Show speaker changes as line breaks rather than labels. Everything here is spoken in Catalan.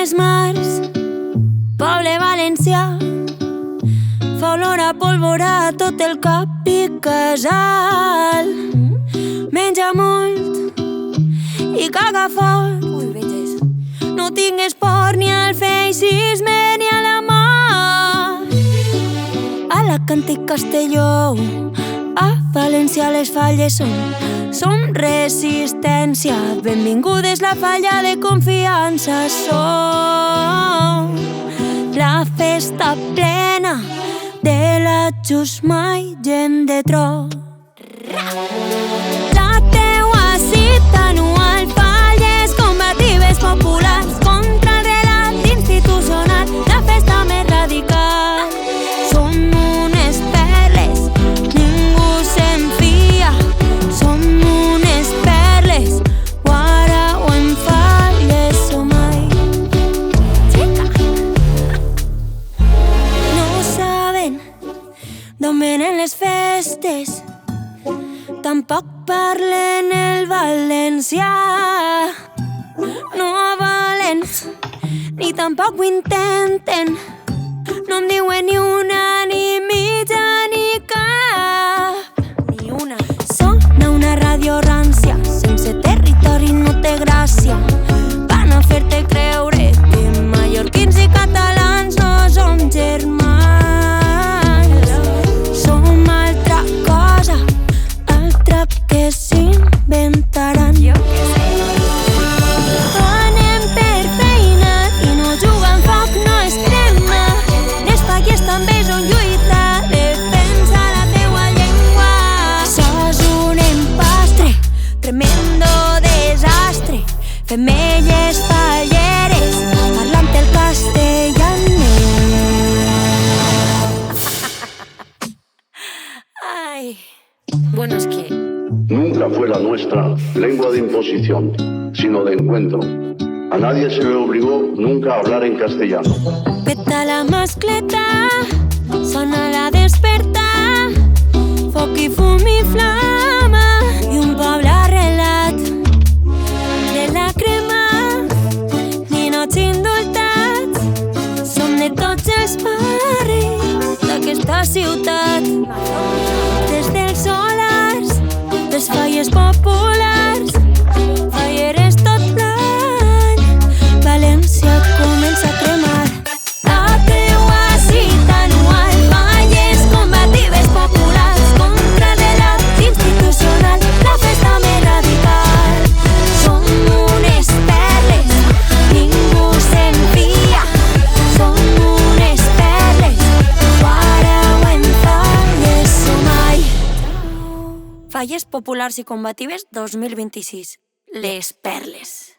les mars, poble valencià, fa olor a pólvora tot el cap i casal. Menja molt i caga fort. Ui, veges. No tingues por ni al feixisme ni a la mort. Alacant i Castelló, a València les falles som resistència. Benvingudes la falla de confiança. Som la festa plena de la just mai gent de tro. La teua cita anual, falles combatives populars contra el relat institucional, la festa més radical. Som unes perles, ningú se'n fia. Som unes perles, guara o en falles o mai. No saben d'on venen les festes, tampoc parlen el valencià. No valen, ni tampoc ho intenten. No em diuen ni una, ni mitja, ni cap. Ni una. Sona una ràdio rància, sense territori no té gràcia. Van a fer-te creure que mallorquins i catalans no som germans. Som altra cosa, altra que s'inventaran. Anem per feina i no juga amb foc, no es crema. Les pagues també són lluita, defensa la teua llengua. Sos un empastre, tremendo desastre. Femelles falleres, parlant el castellanès. Ay. Bueno, es que
nunca fue la nuestra lengua de imposición, sino de encuentro. A nadie se le obligó nunca a hablar en castellano.
peta la mascleta, sona la despertar, foc i fum i flama, i un poble arrelat de la crema, ninots indultats. Som de tots els barris d'aquesta ciutat, des dels solars, les falles populars, falleres tot l'any. València comença a cremar. La teua cita anual, falles combatives populars contra el relat institucional, la festa més radical. Som unes perles, ningú se'n fia. Som unes perles, guara o en falles o mai. Falles populars i combatives 2026. Les perles.